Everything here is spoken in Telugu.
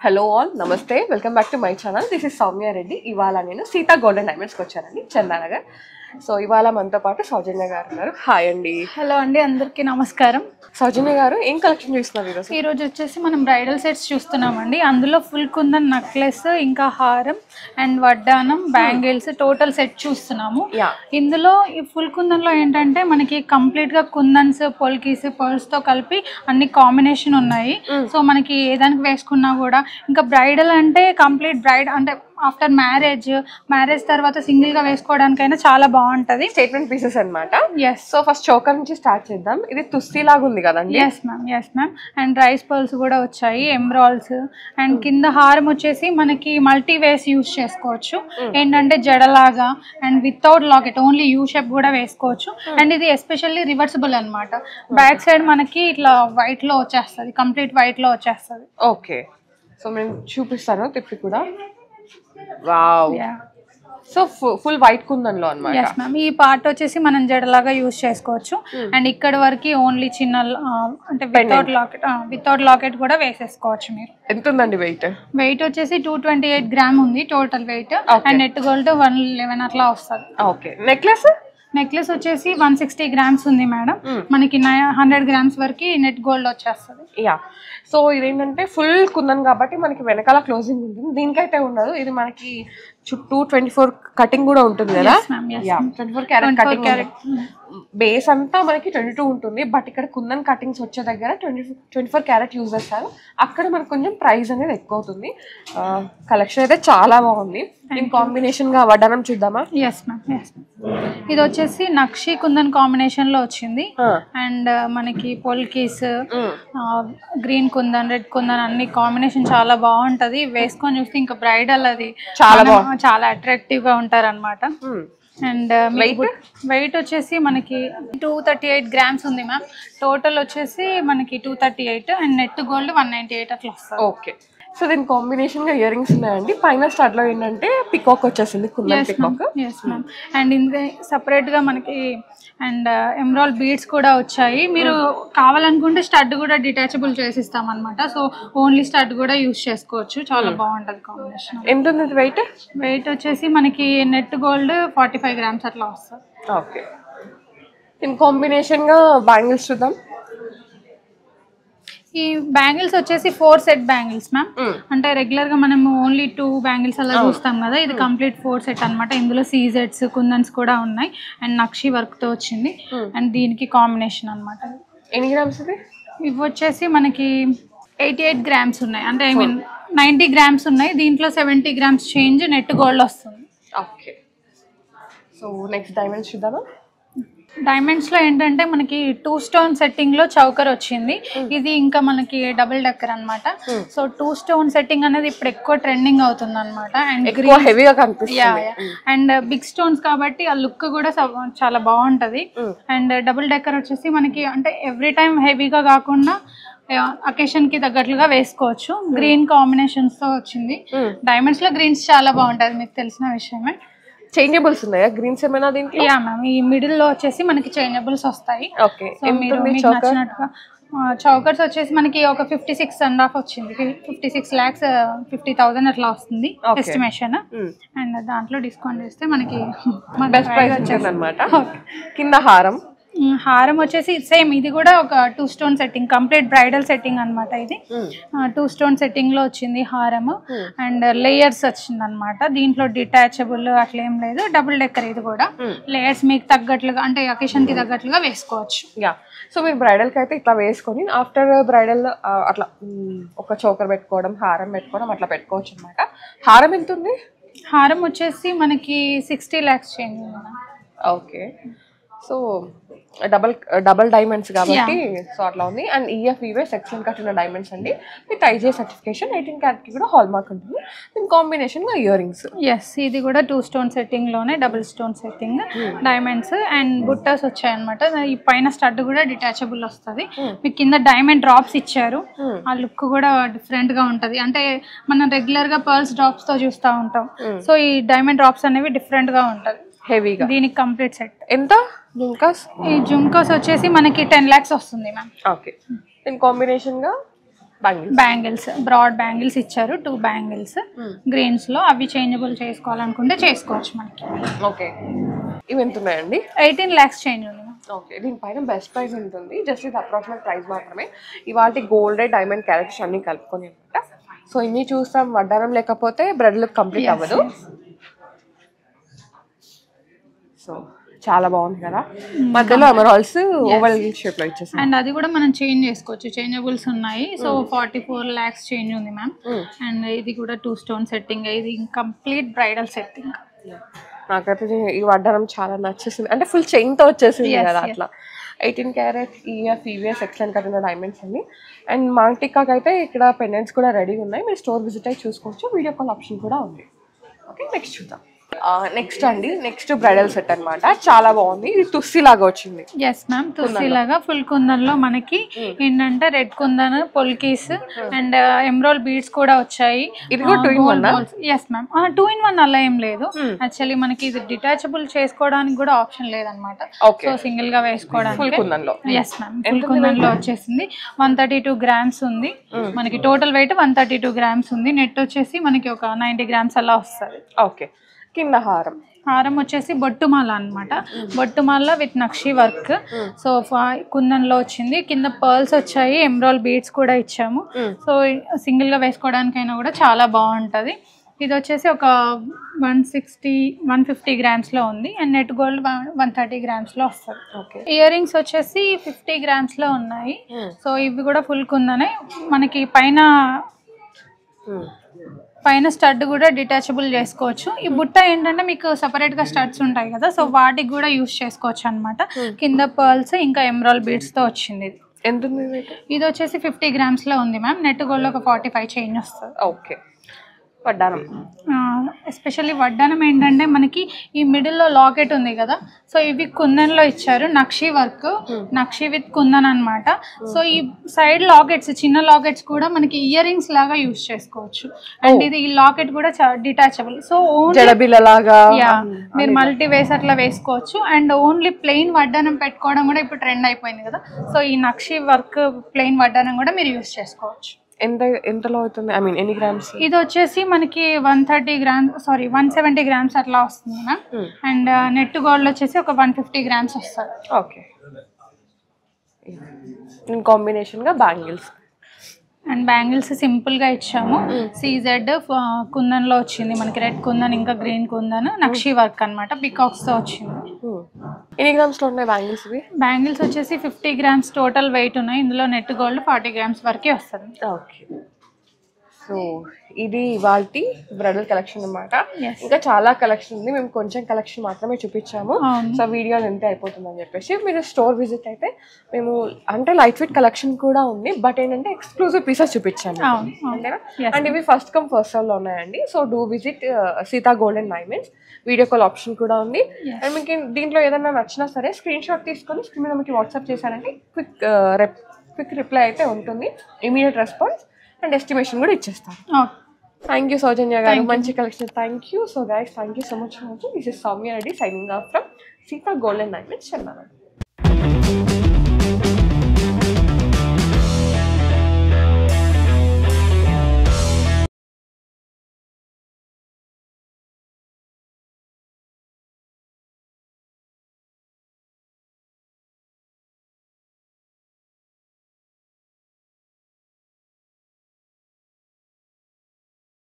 హలో ఆల్, నమస్తే, welcome back to my channel. This is Soumya Reddy. ఇవాళ నేను సీతా గోల్డెన్ డైమండ్స్కి వచ్చానండి, చందానగర్. సో ఇవాళ మనతో పాటు సౌజన్య గారు ఉన్నారు. హాయ్ అండి. హలో అండి, అందరికీ నమస్కారం. సౌజన్య గారు, ఏం కలెక్షన్ చూస్తున్నారు ఈరోజు వచ్చేసి మనం బ్రైడల్ సెట్స్ చూస్తున్నామండి. అందులో ఫుల్ కుందన్ నెక్లెస్, ఇంకా హారం అండ్ వడ్డానం, బ్యాంగిల్స్, టోటల్ సెట్ చూస్తున్నాము. ఇందులో ఈ ఫుల్ కుందన్లో ఏంటంటే మనకి కంప్లీట్గా కుందన్స్, పొల్కీస్, పర్ల్స్తో కలిపి అన్ని కాంబినేషన్ ఉన్నాయి. సో మనకి ఏదానికి వేసుకున్నా కూడా, ఇంకా బ్రైడల్ అంటే కంప్లీట్ బ్రైడ్ అంటే ఆఫ్టర్ మ్యారేజ్ తర్వాత సింగిల్ గా వేసుకోవడానికైనా చాలా బాగుంటది. స్టేట్మెంట్ పీసెస్ అన్నమాట. సో ఫస్ట్ చోకర్ నుంచి స్టార్ట్ చేద్దాం. ఇది తుస్తి లాగా ఉంది కదండి? Yes ma'am. And rice pearls కూడా వచ్చాయి, ఎమ్రాల్స్. అండ్ కింద హారం వచ్చేసి మనకి మల్టీ వేస్ యూజ్ చేసుకోవచ్చు. ఏంటంటే జడలాగా and without locket, only U shape కూడా వేసుకోవచ్చు. అండ్ ఇది ఎస్పెషల్లీ రివర్సిబుల్ అనమాట. బ్యాక్ సైడ్ మనకి ఇట్లా వైట్ లో వచ్చేస్తుంది, కంప్లీట్ వైట్ లో వచ్చేస్తుంది. ఓకే, సో నేను చూపిస్తాను తిప్పి కూడా. వావ్, సో ఫుల్ వైట్ కుందన్లో అన్నమాట. Yes ma'am. ఈ పార్ట్ వచ్చేసి మనం జడలాగా యూజ్ చేసుకోవచ్చు. అండ్ ఇక్కడ వరకు ఓన్లీ చిన్న అంటే వితౌట్ లాకెట్ కూడా వేసేసుకోవచ్చు మీరు. ఎంత ఉందండి వెయిట్? వెయిట్ వచ్చేసి 228 గ్రామ్ ఉంది total weight. And net gold 111 అట్లా వస్తుంది. ఓకే, నెక్లెస్ వచ్చేసి 160 గ్రామ్స్ ఉంది మేడం. మనకి 100 గ్రామ్స్ వరకు నెట్ గోల్డ్ వచ్చేస్తుంది. యా, సో ఇదేంటంటే ఫుల్ కుందన్ కాబట్టి మనకి వెనకాల క్లోజింగ్ ఉంటుంది. దీనికైతే ఉండదు, ఇది మనకి చుట్టూ 24 కటింగ్ కూడా ఉంటుంది కదా. 24 క్యారెట్ కటింగ్. బేస్ అంతా మనకి 22 ఉంటుంది, బట్ ఇక్కడ కుందన్ కటింగ్స్ వచ్చే దగ్గర 24 క్యారెట్ యూజ్ చేస్తారు. అక్కడ మనకు కొంచెం ప్రైస్ అనేది ఎక్కువ అవుతుంది. కలెక్షన్ అయితే చాలా బాగుంది. దీని కాంబినేషన్ గా వడ్డానం చూద్దామా? Yes ma'am. ఇది వచ్చేసి నక్షి కుందన్ కాంబినేషన్ లో వచ్చింది. అండ్ మనకి పొల్కీస్, గ్రీన్ కుందన్, రెడ్ కుందన్ అన్ని కాంబినేషన్ చాలా బాగుంటది. వేసుకొని చూస్తే ఇంకా బ్రైడల్ అది చాలా అట్రాక్టివ్ గా ఉంటారు అనమాట. అండ్ వెయిట్ వచ్చేసి మనకి 238 గ్రామ్స్ ఉంది మ్యామ్. టోటల్ వచ్చేసి మనకి 238 అండ్ నెట్ గోల్డ్ 198 అట్లా వస్తుంది. ఓకే, సో దీని కాంబినేషన్ గా ఇయర్ రింగ్స్ ఉన్నాయండి. పైన స్టార్ట్ లో ఏంటంటే పికాక్ వచ్చేసింది, kundan peacock. Yes ma'am. And ఇంకా సపరేట్ గా మనకి అండ్ ఎమరాల్ బీడ్స్ కూడా వచ్చాయి. మీరు కావాలనుకుంటే స్టడ్ కూడా డిటాచబుల్ చేసిస్తాం అనమాట. సో ఓన్లీ స్టడ్ కూడా యూజ్ చేసుకోవచ్చు. చాలా బాగుంటది కాంబినేషన్. ఎంత ఉంది వెయిట్ వచ్చేసి మనకి నెట్ గోల్డ్ 45 గ్రామ్స్ అట్లా వస్తుంది. ఓకే, దీని కాంబినేషన్ గా బ్యాంగిల్స్ చూద్దాం. ఈ బ్యాంగిల్స్ వచ్చేసి 4 సెట్ బ్యాంగిల్స్ మ్యామ్. అంటే రెగ్యులర్ గా మనం ఓన్లీ 2 బ్యాంగిల్స్ అలా చూస్తాం కదా, ఇది కంప్లీట్ 4 సెట్ అనమాట. ఇందులో సీజెట్స్, కుందన్స్ కూడా ఉన్నాయి అండ్ నక్షి వర్క్ తో వచ్చింది. అండ్ దీనికి కాంబినేషన్ అనమాట. ఎన్ని గ్రామ్స్ ఇది? ఇవి వచ్చేసి మనకి 88 గ్రామ్స్ ఉన్నాయి. అంటే 90 గ్రామ్స్ ఉన్నాయి. దీంట్లో 70 గ్రామ్స్ చేంజ్ నెట్ గోల్డ్ వస్తుంది. ఓకే, సో నెక్స్ట్ డైమండ్స్ చూద్దామా? డైమండ్స్ లో ఏంటంటే మనకి 2 స్టోన్ సెట్టింగ్ లో చౌకర్ వచ్చింది. ఇది ఇంకా మనకి డబుల్ డెక్కర్ అనమాట. సో 2 స్టోన్ సెట్టింగ్ అనేది ఇప్పుడు ఎక్కువ ట్రెండింగ్ అవుతుంది అనమాట. అండ్ హెవీగా కనిపిస్తుంది. అండ్ బిగ్ స్టోన్స్ కాబట్టి ఆ లుక్ కూడా చాలా బాగుంటది. అండ్ డబుల్ డెక్కర్ వచ్చేసి మనకి అంటే ఎవ్రీ టైం హెవీగా కాకుండా అకేషన్ కి తగ్గట్లుగా వేసుకోవచ్చు. గ్రీన్ కాంబినేషన్స్ తో వచ్చింది. డైమండ్స్ లో గ్రీన్స్ చాలా బాగుంటది, మీకు తెలిసిన విషయమే. చేంజబుల్స్ ఉన్నాయా గ్రీన్స్ ఏమైనా దీంట్లో? Yeah ma'am. ఈ మిడిల్ లో వచ్చేసి మనకి చేంజబుల్స్ వస్తాయి. ఓకే, సో మీరు మీకు నచ్చినట్టుగా చౌకర్స్ వచ్చేసి మనకి ఒక 56.5 వచ్చింది. 56,50,000 అట్లా వస్తుంది ఎస్టిమేషన్. అండ్ దాంట్లో డిస్కౌంట్ చేస్తే మనకి బెస్ట్ ప్రైస్ వచ్చేది అనమాట. కింద హారం వచ్చేసి సేమ్, ఇది కూడా ఒక 2 stone setting, complete bridal setting అనమాట. ఇది 2 స్టోన్ సెట్టింగ్ లో వచ్చింది హారం. అండ్ లేయర్స్ వచ్చింది అనమాట. దీంట్లో డిటాచబుల్ అట్లా ఏం లేదు, డబుల్ డెక్కర్. ఇది కూడా లేయర్స్ మీకు తగ్గట్లుగా అంటే అకేషన్ కి తగ్గట్లుగా వేసుకోవచ్చు. సో మీరు బ్రైడల్ కి అయితే ఇట్లా వేసుకొని ఆఫ్టర్ బ్రైడల్ అట్లా ఒక చోకర్ పెట్టుకోవడం, హారం పెట్టుకోవడం అట్లా పెట్టుకోవచ్చు అనమాట. హారం ఎంత ఉంది? హారం వచ్చేసి మనకి 60 lakhs చేంజ్ ఉంది. ఓకే, సో డబల్ డైమండ్స్ కాబట్టి సో అట్లా ఉంది. అండ్ ఈఎఫ్ఈవే సెక్షన్ కట్టిన డైమండ్స్ అండి, విత్ ఐజే సర్టిఫికేషన్. 18 క్యారెట్ కి కూడా హాల్ మార్క్ ఉంటుంది. దీని కాంబినేషన్ గా ఇయర్ రింగ్స్. ఎస్, ఇది కూడా 2 స్టోన్ సెట్టింగ్ లోనే double stone setting diamonds and బుట్టాస్ వచ్చాయన్నమాట. ఈ పైన స్టడ్ కూడా డిటాచబుల్ వస్తుంది. మీకు కింద డైమండ్ డ్రాప్స్ ఇచ్చారు. ఆ లుక్ కూడా డిఫరెంట్ గా ఉంటది. అంటే మనం రెగ్యులర్ గా పర్ల్స్ డ్రాప్స్ తో చూస్తూ ఉంటాం. సో ఈ డైమండ్ డ్రాప్స్ అనేవి డిఫరెంట్ గా ఉంటది, హెవీగా. దీనికి కంప్లీట్ సెట్. ఎంత జుంకాస్? ఈ జుంకాస్ వచ్చేసి మనకి 10 lakhs వస్తుంది మ్యామ్. ఓకే, దీని కాంబినేషన్ గా బ్యాంగిల్స్ బ్రాడ్ బ్యాంగిల్స్ ఇచ్చారు 2 బ్యాంగిల్స్ గ్రీన్స్ లో. అవి చేంజబుల్ చేసుకోవాలనుకుంటే చేసుకోవచ్చు మనకి. ఓకే, ఇవి ఎంత ఉన్నాయండి? 18 lakhs చేంజ్ ఉంది. ఓకే, దీనిపైన బెస్ట్ ప్రైస్ ఉంటుంది, జస్ట్ ఇది అప్రాక్సిమేట్ ప్రైస్ మాత్రమే. ఇవాళ గోల్డ్ డైమండ్ క్యారెట్స్ అన్ని కలుపుకొని అనమాట. సో ఇన్ని చూస్తాం, వడ్డానం లేకపోతే బ్రెడ్ లుక్ కంప్లీట్ అవ్వదు. సో చాలా బాగుంది కదా, మధ్యలో ఎమరాల్డ్స్ ఓవల్ షేప్ లో ఇచ్చేసాం. అండ్ అది కూడా మనం చేంజ్ చేసుకోవచ్చు, చేంజబుల్స్ ఉన్నాయి. సో 44 lakhs చేంజ్ ఉంది మ్యామ్. అండ్ ఇది కూడా 2 stone సెట్టింగ్, ఇది కంప్లీట్ బ్రైడల్ సెట్టింగ్. నాకైతే ఈ వడ్డానం చాలా నచ్చేసింది, అంటే ఫుల్ చైన్ తో వచ్చేసింది కదా అట్లా. 18 carat EF EVS ఎక్సలెంట్ కట్టిన డైమండ్స్ అండి. అండ్ మాంటికాకి అయితే ఇక్కడ పెండెంట్స్ కూడా రెడీ ఉన్నాయి, మీరు స్టోర్ విజిట్ అయ్యి చూసుకోవచ్చు, వీడియో కాల్ ఆప్షన్ కూడా ఉంది. ఓకే, నెక్స్ట్ చూద్దాం. నెక్స్ట్ అండి, నెక్స్ట్ బ్రైడల్ సెట్ అన్నమాట. చాలా బాగుంది, ఇది తుస్సి లాగా వచ్చింది. ఎస్ మ్యామ్, తుస్సి లాగా ఫుల్ కుందన్ లో మనకి ఏంటంటే red kundan, పొల్కీస్ and emerald beads కూడా వచ్చాయి. ఇది కూడా 2 in 1. ఎస్ మ్యామ్, 2 in 1 అలా ఏం లేదు. యాక్చువల్లీ మనకి ఇది డిటాచబుల్ చేసుకోవడానికి కూడా ఆప్షన్ లేదనమాట. సో సింగిల్ గా వేసుకోవడానికి. ఎస్ మ్యామ్, ఫుల్ కుందన్ లో వచ్చేసింది. 132 grams ఉంది మనకి. టోటల్ వెయిట్ 132 grams ఉంది. నెట్ వచ్చేసి మనకి ఒక 90 grams అలా వస్తుంది. ఓకే, కింద హారం వచ్చేసి బొట్టుమాల అనమాట. బొట్టుమాల with nakshi work. So kundan లో వచ్చింది. కింద పర్ల్స్ వచ్చాయి, ఎమరాల్డ్ బీడ్స్ కూడా ఇచ్చాము. సో సింగిల్ గా వేసుకోవడానికైనా కూడా చాలా బాగుంటది. ఇది వచ్చేసి ఒక 150 grams లో ఉంది. అండ్ నెట్ గోల్డ్ 130 grams లో వస్తుంది. ఇయర్ రింగ్స్ వచ్చేసి 50 grams లో ఉన్నాయి. సో ఇవి కూడా ఫుల్ కుందనే. మనకి పైన స్టడ్ కూడా డిటాచబుల్ చేసుకోవచ్చు. ఈ బుట్ట ఏంటంటే మీకు సపరేట్ గా స్టడ్స్ ఉంటాయి కదా, సో వాటికి కూడా యూస్ చేసుకోవచ్చు అనమాట. కింద పర్ల్స్ ఇంకా ఎమరాల్డ్ బీడ్స్ తో వచ్చింది. ఎంత ఉంది? ఇది వచ్చేసి 50 grams లో ఉంది మ్యామ్. నెట్ గోల్డ్ ఒక 45 చేంజ్ వస్తుంది. ఓకే, వడ్డానం ఎస్పెషల్లీ వడ్డానం ఏంటంటే మనకి ఈ మిడిల్ లో లాకెట్ ఉంది కదా, సో ఇవి కుందన్ లో ఇచ్చారు. నక్షి వర్క్, నక్షి విత్ కుందన్ అనమాట. సో ఈ సైడ్ లాకెట్స్, చిన్న లాకెట్స్ కూడా మనకి ఇయర్ రింగ్స్ లాగా యూజ్ చేసుకోవచ్చు. అండ్ ఇది ఈ లాకెట్ కూడా డిటాచబుల్. సో మీరు మల్టీ వేస్ అట్లా వేసుకోవచ్చు. అండ్ ఓన్లీ ప్లెయిన్ వడ్డానం పెట్టుకోవడం కూడా ఇప్పుడు ట్రెండ్ అయిపోయింది కదా, సో ఈ నక్షి వర్క్ ప్లెయిన్ వడ్డానం కూడా మీరు యూజ్ చేసుకోవచ్చు. ఎంతలో అవుతుంది? ఐ మీన్ ఎన్ని గ్రామ్స్? ఇది వచ్చేసి మనకి 170 grams అట్లా వస్తుంది మ్యామ్. అండ్ నెట్ గోల్డ్ వచ్చేసి ఒక 150 grams వస్తుంది. ఓకే, కాంబినేషన్ గా బ్యాంగిల్స్. అండ్ బ్యాంగిల్స్ సింపుల్ గా ఇచ్చాము. CZ కుందన్ లో వచ్చింది మనకి. రెడ్ కుందన్ ఇంకా గ్రీన్ కుందన్, నక్షి వర్క్ అనమాట. పికాక్స్ తో వచ్చింది. ఎన్ని గ్రామ్స్ లో ఉన్నాయి బ్యాంగిల్స్? బ్యాంగిల్స్ వచ్చేసి 50 grams టోటల్ వెయిట్ ఉన్నాయి. ఇందులో నెట్ గోల్డ్ 40 grams వరకే వస్తుంది. ఓకే, సో ఇది ఇవాల్టి బ్రైడల్ కలెక్షన్ అన్నమాట. ఇంకా చాలా కలెక్షన్ ఉంది, మేము కొంచెం కలెక్షన్ మాత్రమే చూపించాము. సో వీడియో ఎంత అయిపోతుందని చెప్పేసి మీరు స్టోర్ విజిట్ అయితే మేము అంటే లైట్ వెయిట్ కలెక్షన్ కూడా ఉంది, బట్ ఏంటంటే ఎక్స్క్లూజివ్ పీసెస్ చూపించాము అంతేనా. అండ్ ఇవి ఫస్ట్ కమ్ ఫస్ట్ సర్వ్ లో ఉన్నాయండి. So do visit Sita gold and diamonds. Video call option కూడా ఉంది. అండ్ మీకు దీంట్లో ఏదైనా నచ్చినా సరే స్క్రీన్ షాట్ తీసుకొని స్క్రీన్ మీద మీకు వాట్సాప్ చేశారంటే క్విక్ రిప్లై అయితే ఉంటుంది, ఇమీడియట్ రెస్పాన్స్ అండ్ ఎస్టిమేషన్ కూడా ఇచ్చేస్తాను. థ్యాంక్ యూ సౌజన్య గారు, మంచి collection. Thank you. So guys, thank you so much for watching. This is Soumya Reddy signing off from Sita gold and diamonds, Chennai.